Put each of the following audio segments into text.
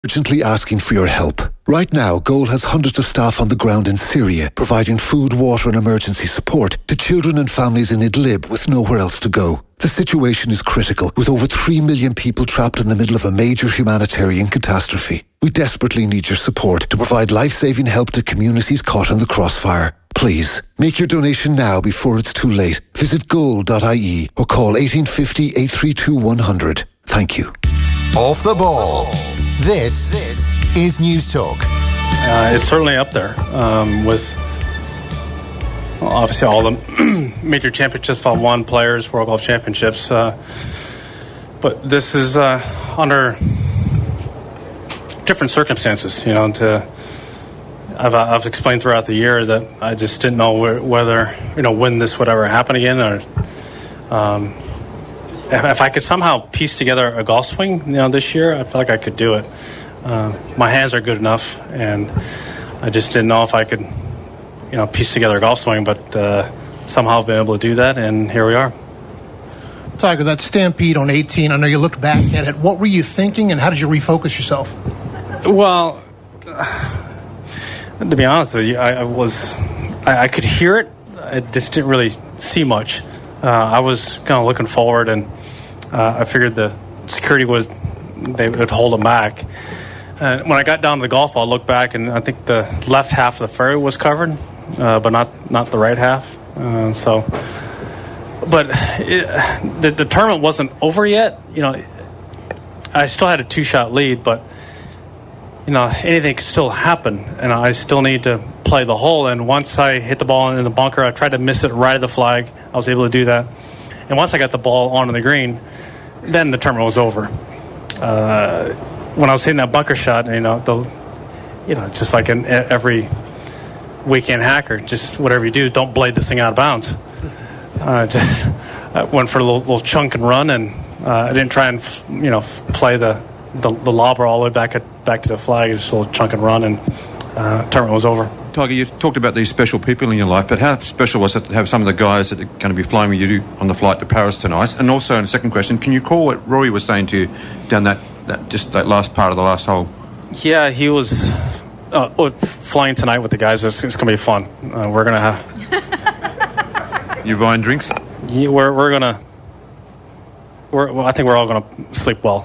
Urgently asking for your help. Right now, Goal has hundreds of staff on the ground in Syria, providing food, water and emergency support to children and families in Idlib with nowhere else to go. The situation is critical, with over 3 million people trapped in the middle of a major humanitarian catastrophe. We desperately need your support to provide life-saving help to communities caught in the crossfire. Please, make your donation now before it's too late. Visit goal.ie or call 1850 832 100. Thank you. Off the ball. This is News Talk. It's certainly up there with obviously all the major championships I've won, players, World Golf Championships. But this is under different circumstances. You know, I've explained throughout the year that I just didn't know whether, when this would ever happen again, or if I could somehow piece together a golf swing, this year, I feel like I could do it. My hands are good enough, and I just didn't know if I could, piece together a golf swing, but somehow I've been able to do that, and here we are. Tiger, that stampede on 18, I know you looked back at it. What were you thinking, and how did you refocus yourself? Well, to be honest with you, I could hear it. I just didn't really see much. I was kind of looking forward, and I figured the security they would hold them back. And when I got down to the golf ball, I looked back, and I think the left half of the fairway was covered, but not the right half. But the tournament wasn't over yet. I still had a 2-shot lead, but anything could still happen, and I still need to play the hole. And once I hit the ball in the bunker, I tried to miss it right at the flag. I was able to do that. And once I got the ball onto the green, then the tournament was over. When I was hitting that bunker shot, just like in every weekend hacker, just whatever you do, don't blade this thing out of bounds. I went for a little chunk and run, and I didn't try and play the lobber all the way back to the flag. Just a little chunk and run, and tournament was over. Tiger, you talked about these special people in your life, but how special was it to have some of the guys that are going to be flying with you on the flight to Paris tonight? And also, in the second question, can you call what Rory was saying to you down that last part of the last hole? Yeah, he was flying tonight with the guys. It's going to be fun. We're going to have... You buying drinks? Yeah, we're going to... I think we're all going to sleep well.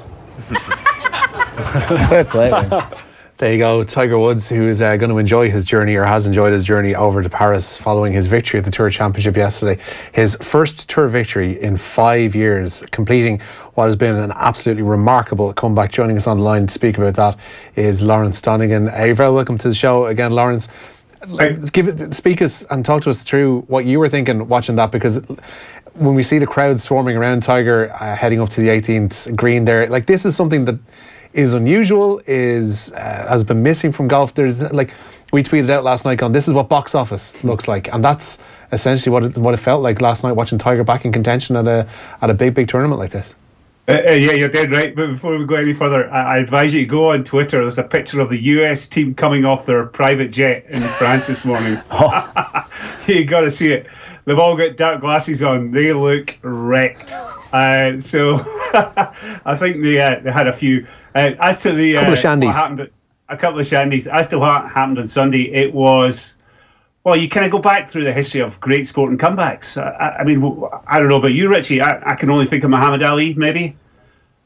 Fair play, man. There you go, Tiger Woods, who is going to enjoy his journey, or has enjoyed his journey over to Paris following his victory at the Tour Championship yesterday. His first Tour victory in 5 years, completing what has been an absolutely remarkable comeback. Joining us on the line to speak about that is Lawrence Donegan. You're very welcome to the show again, Lawrence. Speak us and talk to us through what you were thinking watching that, because when we see the crowd swarming around Tiger heading up to the 18th green there, this is something that is unusual, has been missing from golf. There's we tweeted out last night, this is what box office looks like, and that's essentially what it felt like last night, watching Tiger back in contention at a big tournament like this. Yeah, you're dead right. But before we go any further, I advise you to go on Twitter. There's a picture of the US team coming off their private jet in France this morning. You got to see it. They've all got dark glasses on. They look wrecked. So I think they had a few. As to the couple of shandies. A couple of shandies. As to what happened on Sunday, it was, well, you kind of go back through the history of great sporting comebacks. I mean, I don't know about you, Richie. I can only think of Muhammad Ali, maybe.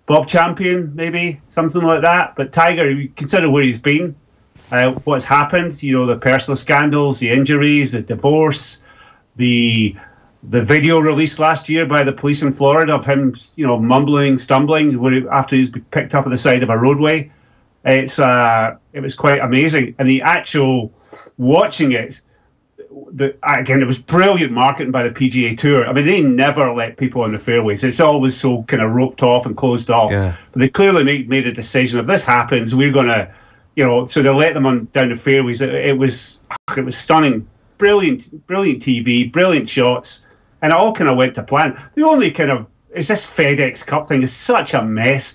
Bob Champion, maybe. Something like that. But Tiger, you consider where he's been, what's happened, the personal scandals, the injuries, the divorce, the video released last year by the police in Florida of him, mumbling, stumbling after he's been picked up at the side of a roadway. It was quite amazing. And the actual watching it, again, it was brilliant marketing by the PGA Tour. I mean, they never let people on the fairways. It's always so kind of roped off and closed off. Yeah. But they clearly made a decision. If this happens, we're going to, so they let them on down the fairways. It was stunning. Brilliant TV, brilliant shots. And it all kind of went to plan. The only is this FedEx Cup thing is such a mess.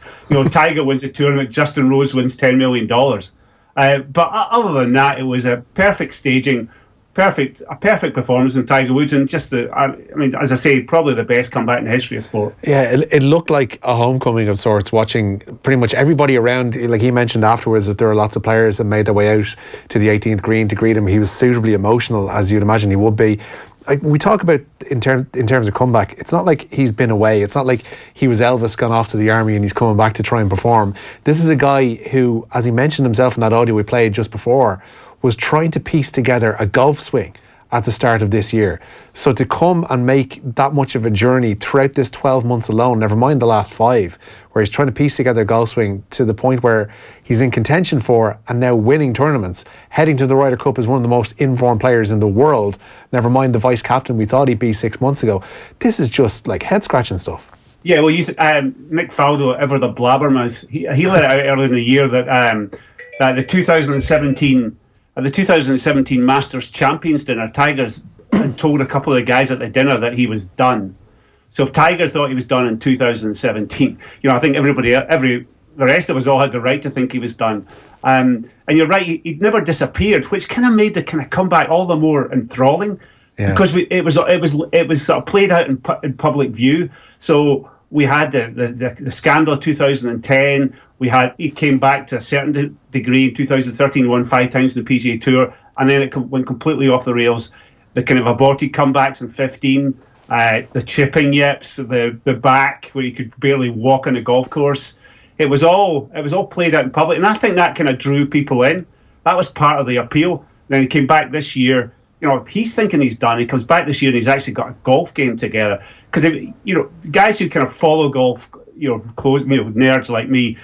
Tiger wins the tournament, Justin Rose wins $10 million. But other than that, it was a perfect staging. a perfect performance from Tiger Woods, and just as I say, probably the best comeback in the history of sport. Yeah, it looked like a homecoming of sorts, watching pretty much everybody around. Like he mentioned afterwards that there were lots of players that made their way out to the 18th green to greet him. He was suitably emotional, as you'd imagine he would be. Like we talk about in terms of comeback, it's not like he's been away. It's not like he was Elvis gone off to the army and he's coming back to try and perform. This is a guy who, as he mentioned himself in that audio we played just before, was trying to piece together a golf swing at the start of this year. So to come and make that much of a journey throughout this 12 months alone, never mind the last 5, where he's trying to piece together a golf swing to the point where he's in contention for and now winning tournaments, heading to the Ryder Cup as one of the most informed players in the world, never mind the vice captain we thought he'd be 6 months ago. This is just like head-scratching stuff. Yeah, well, Nick Faldo, ever the blabbermouth, he let it out earlier in the year that the 2017 Masters Champions dinner, Tiger's had told a couple of the guys at the dinner that he was done. So if Tiger thought he was done in 2017, I think the rest of us all had the right to think he was done. And you're right, he'd never disappeared, which kind of made the kind of comeback all the more enthralling, because it was sort of played out in public view. So we had the scandal of 2010. He came back to a certain degree in 2013, won 5 times in the PGA Tour, and then it went completely off the rails. The kind of aborted comebacks in 15, the chipping yips, the back where you could barely walk on a golf course. It was all played out in public, and I think that kind of drew people in. That was part of the appeal. Then he came back this year. He's thinking he's done. He comes back this year and he's actually got a golf game together. Because guys who kind of follow golf, nerds like me,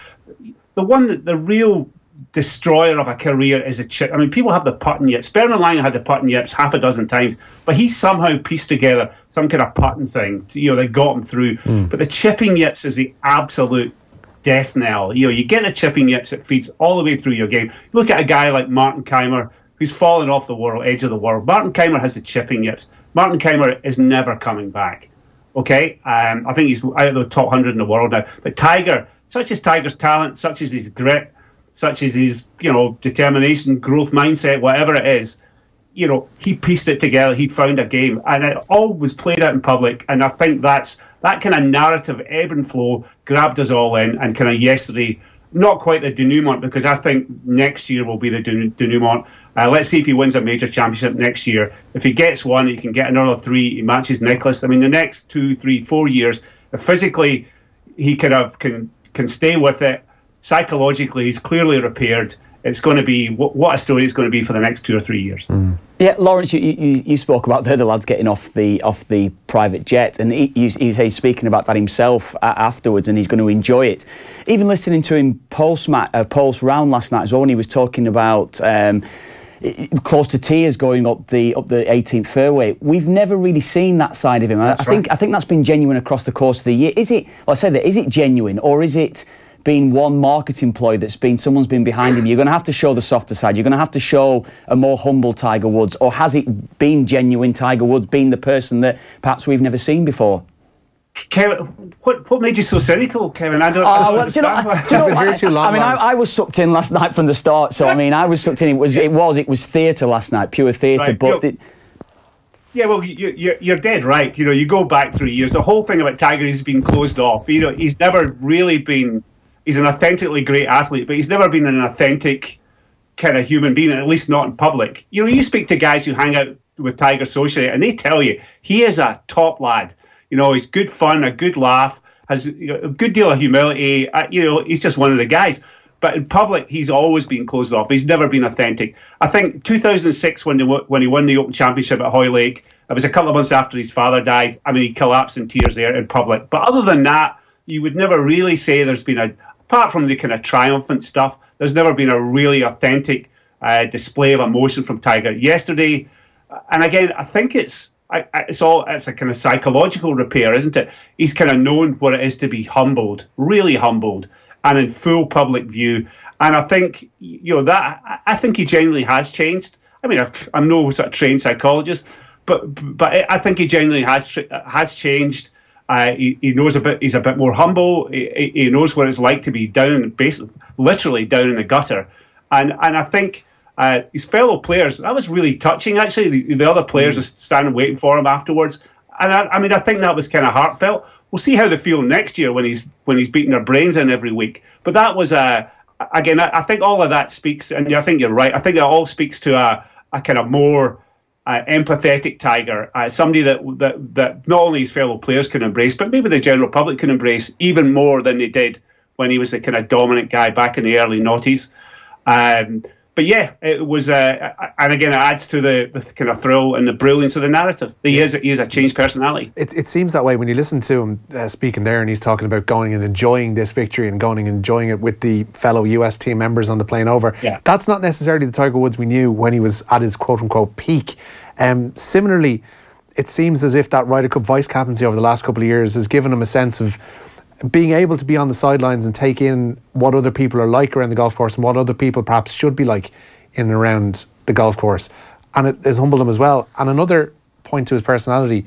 the real destroyer of a career is a chip. I mean, people have the putting yips. Bernard Langer had the putting yips half a dozen times, but he somehow pieced together some kind of putting thing. That got him through. But the chipping yips is the absolute death knell. You get the chipping yips, it feeds all the way through your game. Look at a guy like Martin Keimer, who's fallen off the edge of the world. Martin Keimer has the chipping yips. Martin Keimer is never coming back. Okay, I think he's out of the top 100 in the world now. But Tiger, such as Tiger's talent, such as his grit, such as his determination, growth mindset, whatever it is, he pieced it together. He found a game, and it all was played out in public. And I think that kind of narrative ebb and flow grabbed us all in. And kind of yesterday, not quite the denouement, because I think next year will be the denouement. Let's see if he wins a major championship next year. If he gets one, he can get another 3. He matches Nicklaus. I mean, the next 2, 3, 4 years, if physically he can stay with it, psychologically he's clearly repaired. It's going to be what a story it's going to be for the next 2 or 3 years. Yeah, Lawrence, you spoke about the lads getting off the private jet, and he's speaking about that himself afterwards, and he's going to enjoy it. Even listening to him post round last night as well, when he was talking about close to tears going up the 18th fairway. We've never really seen that side of him. I think that's been genuine across the course of the year. Is it genuine, or is it been one marketing ploy someone's been behind him? You're going to have to show the softer side. You're going to have to show a more humble Tiger Woods. Or has it been genuine Tiger Woods being the person that perhaps we've never seen before? Kevin, what made you so cynical, Kevin? I don't understand. I was sucked in last night from the start. So I was sucked in. It was theatre last night, pure theatre. Right, yeah, well, you're dead right. You go back 3 years. The whole thing about Tiger has been closed off. He's never really been. He's an authentically great athlete, but he's never been an authentic kind of human being, at least not in public. You speak to guys who hang out with Tiger socially, and they tell you he is a top lad. He's good fun, a good laugh, has a good deal of humility. He's just one of the guys. But in public, he's always been closed off. He's never been authentic. I think 2006, when he won the Open Championship at Hoylake, it was a couple of months after his father died. I mean, he collapsed in tears there in public. But other than that, you would never really say there's been apart from the kind of triumphant stuff, there's never been a really authentic display of emotion from Tiger. Yesterday, and again, I think it's a kind of psychological repair, isn't it? He's kind of known what it is to be humbled, really humbled, and in full public view. And I think I think he genuinely has changed. I mean, I'm no sort of trained psychologist, but I think he genuinely has changed. He knows he's a bit more humble. He knows what it's like to be literally down in the gutter. And I think his fellow players, that was really touching, actually. The other players were standing waiting for him afterwards. And I think that was kind of heartfelt. We'll see how they feel next year when he's beating their brains in every week. But that was, again, I think all of that speaks, and I think you're right, I think it all speaks to a kind of more empathetic Tiger, somebody that not only his fellow players can embrace, but maybe the general public can embrace even more than they did when he was the kind of dominant guy back in the early noughties. But yeah, it was, and again, it adds to the kind of thrill and the brilliance of the narrative. He is a changed personality. It seems that way when you listen to him speaking there, and he's talking about going and enjoying this victory and going and enjoying it with the fellow US team members on the plane over. Yeah. That's not necessarily the Tiger Woods we knew when he was at his quote-unquote peak. Similarly, it seems as if that Ryder Cup vice captaincy over the last couple of years has given him a sense of being able to be on the sidelines and take in what other people are like around the golf course and what other people perhaps should be like in and around the golf course. And it has humbled him as well. And another point to his personality,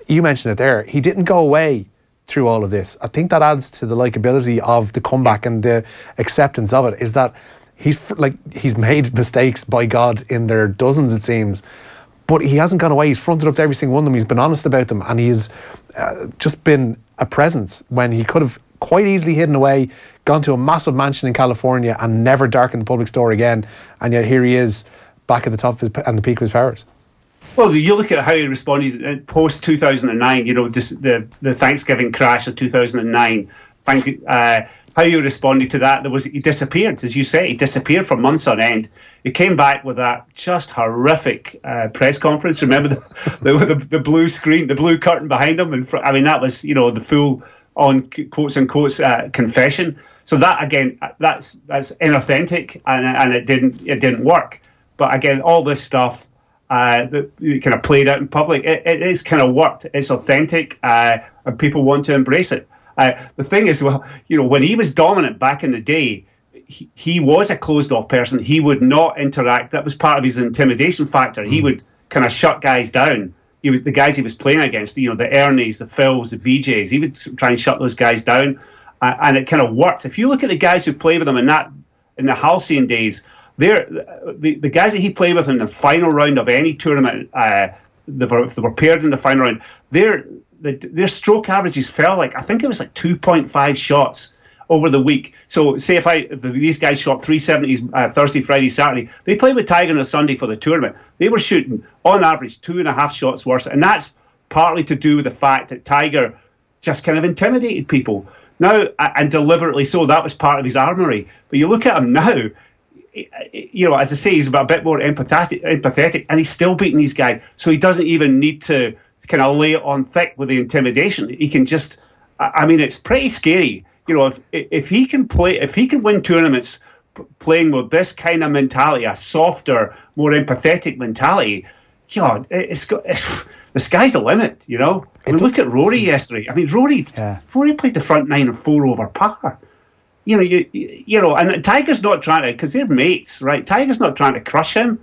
you mentioned it there, he didn't go away through all of this. I think that adds to the likability of the comeback and the acceptance of it, is that he's made mistakes, by God, in their dozens, it seems. But he hasn't gone away. He's fronted up to every single one of them. He's been honest about them. And he's just been a presence when he could have quite easily hidden away, gone to a massive mansion in California and never darkened the public store again. And yet here he is back at the top of and the peak of his powers. Well, you look at how he responded post 2009, just the Thanksgiving crash of 2009. How he responded to that, he disappeared, as you say. He disappeared for months on end. He came back with that just horrific press conference. Remember the blue screen, the blue curtain behind him? That was, the full on quotes and quotes confession. So that, again, that's inauthentic, and it didn't work. But again, all this stuff that kind of played out in public, it is kind of worked. It's authentic, and people want to embrace it. The thing is, when he was dominant back in the day, he was a closed-off person. He would not interact. That was part of his intimidation factor. He would kind of shut guys down. The guys he was playing against, the Ernies, the Phils, the VJs, he would try and shut those guys down, and it kind of worked. If you look at the guys who played with him in the halcyon days, the guys that he played with in the final round of any tournament, they were paired in the final round, their stroke averages fell I think it was 2.5 shots over the week. So say if these guys shot 370s Thursday, Friday, Saturday, they played with Tiger on a Sunday for the tournament. They were shooting on average 2.5 shots worse, and that's partly to do with the fact that Tiger just kind of intimidated people. Now, and deliberately so, that was part of his armoury. But you look at him now, as I say, he's a bit more empathetic, and he's still beating these guys. So he doesn't even need to kind of lay it on thick with the intimidation. He can just, it's pretty scary. If he can win tournaments playing with this kind of mentality, a softer, more empathetic mentality, the sky's the limit. Look at Rory yesterday. Rory played the front 9 and 4 over par. And Tiger's not trying to, because they're mates, right? Tiger's not trying to crush him,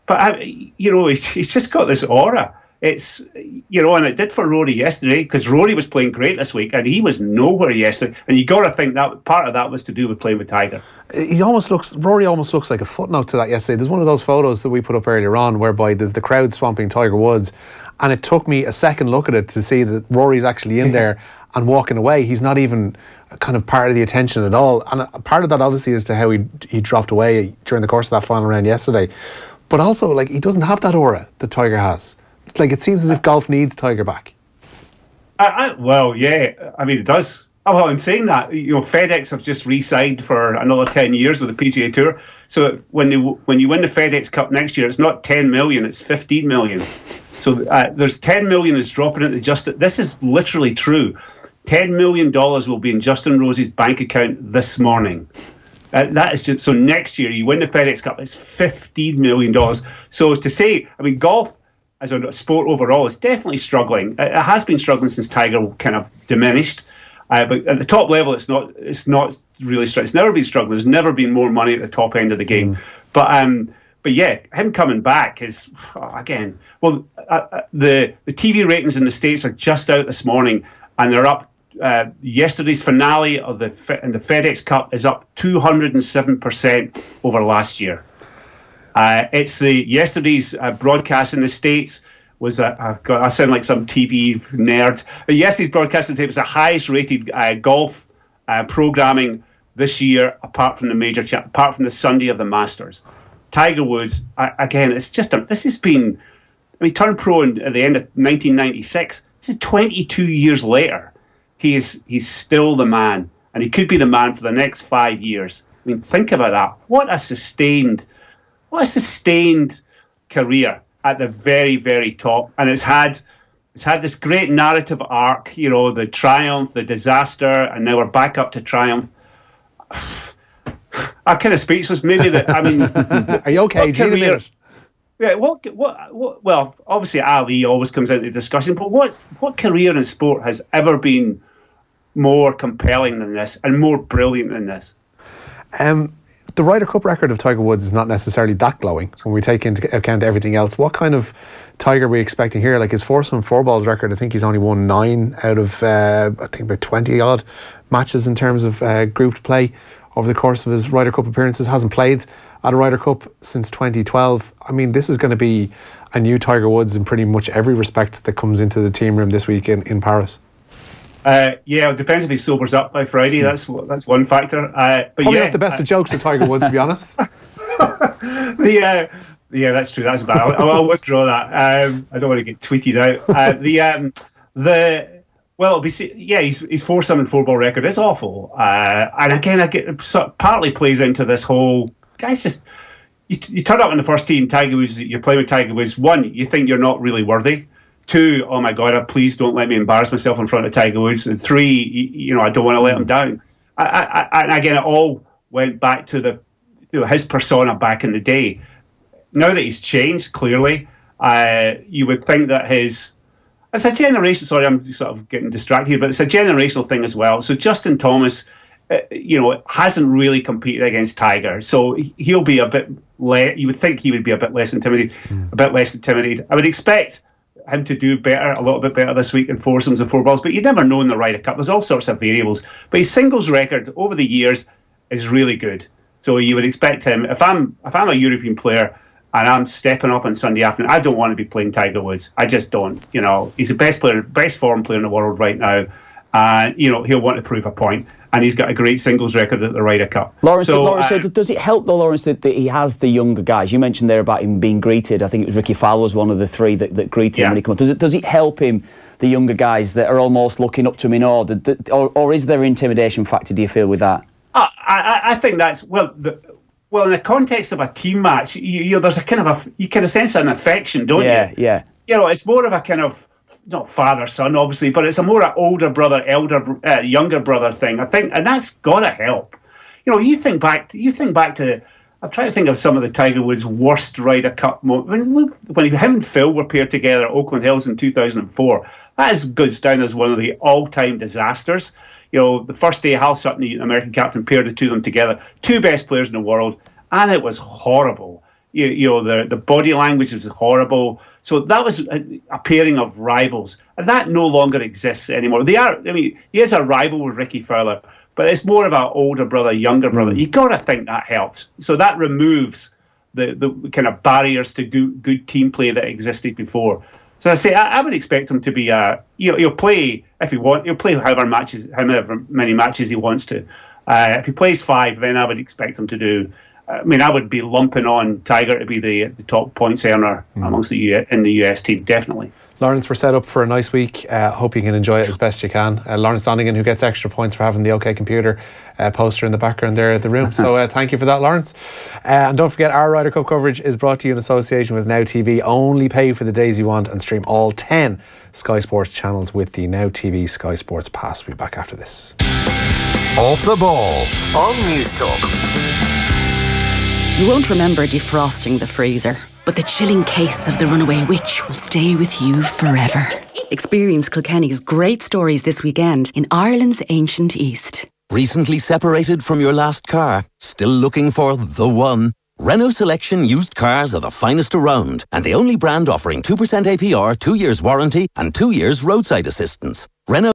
but he's just got this aura. It's, and it did for Rory yesterday, because Rory was playing great this week and he was nowhere yesterday. And you got to think that part of that was to do with playing with Tiger. Rory almost looks like a footnote to that yesterday. There's one of those photos that we put up earlier on whereby there's the crowd swamping Tiger Woods, and it took me a second look at it to see that Rory's actually in there and walking away. He's not even kind of part of the attention at all. And a part of that obviously is to how he dropped away during the course of that final round yesterday. But also, he doesn't have that aura that Tiger has. It seems as if golf needs Tiger back. Well, yeah. It does. Well, in saying that, FedEx have just re-signed for another 10 years with the PGA Tour. So when you win the FedEx Cup next year, it's not 10 million, it's 15 million. So there's 10 million is dropping into Justin. This is literally true. $10 million will be in Justin Rose's bank account this morning. That is just, so next year you win the FedEx Cup, it's $15 million. So to say, golf as a sport overall is definitely struggling. It has been struggling since Tiger kind of diminished. But at the top level, it's not really struggling. It's never been struggling. There's never been more money at the top end of the game. But yeah, him coming back is, again, well, the TV ratings in the States are just out this morning, and they're up. Yesterday's finale of the FedEx Cup is up 207% over last year. It's yesterday's broadcast in the States was I sound like some TV nerd. Yesterday's broadcast in the States was the highest rated golf programming this year, apart from apart from the Sunday of the Masters. Tiger Woods, again, it's just this has been. I mean, turned pro at the end of 1996. This is 22 years later. He's still the man, and he could be the man for the next 5 years. I mean, think about that. What a sustained career at the very, very top, and it's had this great narrative arc. You know, the triumph, the disaster, and now we're back up to triumph. I'm kind of speechless. Maybe that. I mean, are you okay? Yeah, well, obviously Ali always comes into discussion, but what career in sport has ever been more compelling than this and more brilliant than this? The Ryder Cup record of Tiger Woods is not necessarily that glowing when we take into account everything else. What kind of Tiger are we expecting here? Like his foursome four balls record, I think he's only won 9 out of I think about 20 odd matches in terms of grouped play over the course of his Ryder Cup appearances. Hasn't played at a Ryder Cup since 2012. I mean, this is going to be a new Tiger Woods in pretty much every respect that comes into the team room this week in Paris. Yeah, it depends if he sobers up by Friday. That's one factor. But probably not the best of jokes with Tiger Woods, to be honest. Yeah, that's true. That's bad. I'll withdraw that. I don't want to get tweeted out. Well, it'll be, his foursome and four ball record is awful. And again, partly plays into this whole guys. Just you turn up on the first tee and Tiger Woods. You're playing with Tiger Woods. 1, you think you're not really worthy. 2, oh my God, please don't let me embarrass myself in front of Tiger Woods. And 3, I don't want to let him down. And again, it all went back to his persona back in the day. Now that he's changed, clearly, you would think that it's a generation. Sorry, I'm sort of getting distracted here, but it's a generational thing as well. So Justin Thomas, hasn't really competed against Tiger, so he'll be a bit you would think he would be a bit less intimidated. I would expect him to do a little bit better this week in foursomes and four balls, but you never know in the Ryder Cup. There's all sorts of variables, but his singles record over the years is really good. So you would expect him. If I'm a European player and I'm stepping up on Sunday afternoon, I don't want to be playing Tiger Woods. I just don't. He's the best form player in the world right now. He'll want to prove a point, and he's got a great singles record at the Ryder Cup. Lawrence, does it help though, Lawrence, that he has the younger guys? You mentioned there about him being greeted. I think it was Ricky Fowler was one of the 3 that greeted him when he came on. Does it help him, the younger guys that are almost looking up to him in order, or is there an intimidation factor? Do you feel with that? I think that's in the context of a team match, there's a kind of you kind of sense an affection, don't you? Yeah. It's more of a kind of not father son, obviously, but it's a more older brother, younger brother thing, I think, and that's got to help. You think back to. I'm trying to think of some of the Tiger Woods' worst Ryder Cup moments. When him and Phil were paired together at Oakland Hills in 2004, that goes down as one of the all-time disasters. The first day, Hal Sutton, the American captain, paired the two of them together, 2 best players in the world, and it was horrible. The body language was horrible. So that was a pairing of rivals, and that no longer exists anymore. He is a rival with Ricky Fowler, but it's more of an older brother, younger brother. You got to think that helps. So that removes the kind of barriers to good team play that existed before. So I say I would expect him to be he'll play if he wants. He'll play however many matches he wants to. If he plays 5, then I would expect him to do. I mean, I would be lumping on Tiger to be the top points earner amongst in the US team, definitely. Lawrence, we're set up for a nice week. Hope you can enjoy it as best you can. Lawrence Donegan, who gets extra points for having the OK Computer poster in the background there at the room. So thank you for that, Lawrence. And don't forget, our Ryder Cup coverage is brought to you in association with Now TV. Only pay for the days you want and stream all 10 Sky Sports channels with the Now TV Sky Sports Pass. We'll be back after this. Off the ball on News Talk. You won't remember defrosting the freezer, but the chilling case of the runaway witch will stay with you forever. Experience Kilkenny's great stories this weekend in Ireland's ancient East. Recently separated from your last car? Still looking for the one? Renault Selection used cars are the finest around, and the only brand offering 2% APR, 2 years warranty and 2 years roadside assistance. Renault